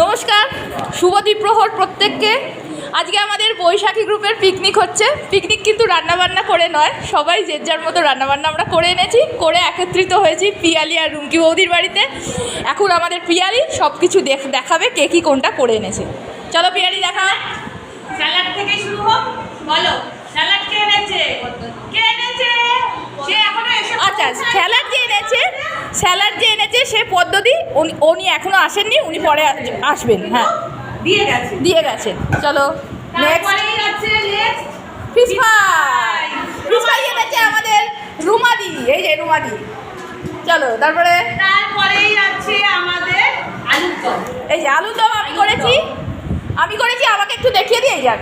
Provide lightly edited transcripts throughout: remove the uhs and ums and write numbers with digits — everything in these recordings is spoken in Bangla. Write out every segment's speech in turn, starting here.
নমস্কার, শুভ দ্বীপ্রহর প্রত্যেককে। আজকে আমাদের বৈশাখী গ্রুপের পিকনিক হচ্ছে। পিকনিক কিন্তু রান্নাবান্না করে নয়, সবাই যে যার মতো রান্নাবান্না আমরা করে এনেছি, করে একত্রিত হয়েছি পিয়ালি আর রুমকি বৌদির বাড়িতে। এখন আমাদের পিয়ালি সব কিছু দেখাবে কে কী কোনটা করে এনেছে। চলো পিয়ালি দেখা। স্যালাড থেকে শুরু হোক, বলো স্যালাড কে এনেছে? কে এনেছে? সে এখনো এসে আচ্ছা, স্যালাড যে এনেছে সে পদ্ধতি, উনি এখনো আসেননি, উনি পরে আসবেন। হ্যাঁ, দিয়ে গেছেন। চলো তারপরেই আছে নেক্সট ফিশ ফ্রাই এনেছে আমাদের রুমাদি। এই যে রুমাদি। চলো তারপরেই আছে আমাদের আলুর দম। এই যে আলুর দম আমি করেছি, আমাকে একটু দেখিয়ে দিয়ে যান।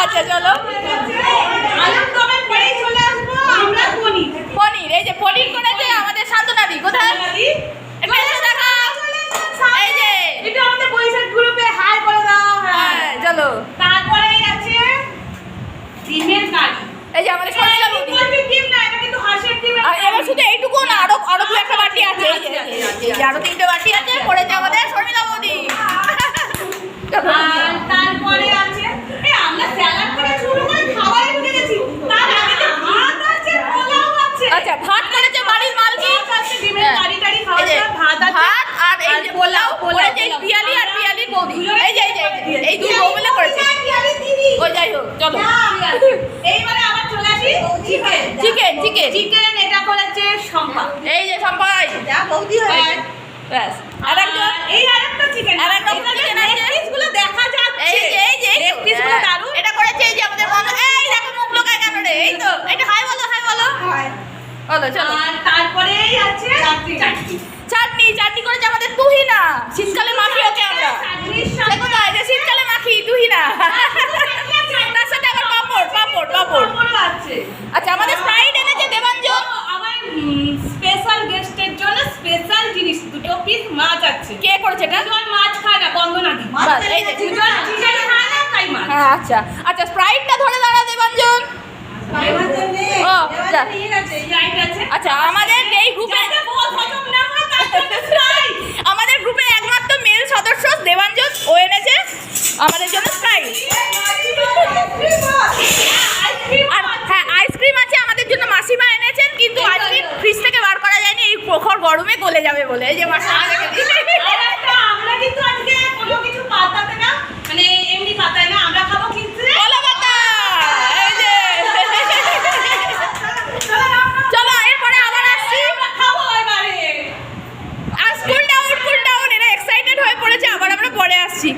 আচ্ছা চলো, আলুর দমের পরেই চলে আসবো আমরা পনির। এই যে পনির করেছে আমাদের শান্তনাদি। কোথায়? একটু এসে দেখা। এই যে এটা আমাদের বৈশাখ গ্রুপে হাই করে দাও। হ্যাঁ চলো। তারপরেই আছে ডিমের কারি। এই যে আমাদের সঞ্চিতা বৌদি। ডিম না, এটা কিন্তু হাঁসের ডিম। আর এবার শুধু এইটুকু না, আরো দু একটা বাটি আছে। এই যে আরো তিনটে বাটি আছে, করেছে আমাদের শর্মিলা বৌদি। আর তারপরে আছে আমরা স্যালাড থেকে শুরু করে খাবারে ঢুকে গেছি। তার আগে যে ভাত আছে, পোলাও আছে। আচ্ছা, ভাত করেছে বাড়ির মালকি। ডিমের কারি টারি খাওয়া যায়, ভাত আছে, ভাত আর এই যে পোলাও করেছে পিয়ালি আর পিয়ালির বৌদি। এই যে এই দুই বউ মিলে করেছে। ওই যাই হোক, চলো এইবারে আবার চলে আসি চিকেন। এটা করেছে শম্পা। এই যে সম্পাই যা বৌদি হয়। ব্যাস। আর একজন এই আরেকটা চিকেন। আরেকটা চিকেন আছে। পিসগুলো দেখা যাচ্ছে। এই যে লেগ পিসগুলো দারুণ। এটা করেছে এই যে আমাদের বন্ধু। এই দেখো মুখ লোকায় কেন রে? এই তো এটা হাই বলো। বলো চলো। আর তারপরেই আছে চাটনি করেছে আমাদের তুহিনা। শীতকালে মাখি ওকে আমরা। দেখো তো, এই যে শীতকালে মাখি তুহিনা। তার সাথে আবার পাপড়। আচ্ছা, আমাদের স্প্রাইট এনেছে দেবাঞ্জন। আমার স্পেশাল গেস্টের জন্য স্পেশাল জিনিস, দুটো পিস মাছ আছে। কে করেছে এটা? দুজন মাছ খায় না, বন্দনা দি। বাস, এই যে দুজন চিকেন খায় না, তাই মাছ। হ্যাঁ আচ্ছা স্প্রাইটটা ধরে দাঁড়া দেবাঞ্জন। ও যা। স্প্রাইট আছে। আচ্ছা, আমাদের এই গ্রুপে আমাদের গ্রুপে একমাত্র মেল সদস্য দেবাঞ্জন, ও এনেছে আমাদের জন্য স্প্রাইট। আর হ্যাঁ, আইসক্রিম আছে আমাদের জন্য, মাসিমা এনেছেন, কিন্তু আইসক্রিম ফ্রিজ থেকে বার করা যায়নি, এই প্রখর গরমে গলে যাবে বলে। এই যে মাসিমা রেখে দিয়েছে। আমরা কিন্তু আজকে কোনো কিছু পাতাতে না, মানে এমনি পাতায় না, আমরা খাবো কিন্তু কলা পাতা। এই যে চলো, এরপরে আবার আসছি। খাবো এবারে। আর কুল ডাউন, এরা এক্সাইটেড হয়ে পড়েছে, আবার আমরা পরে আসছি।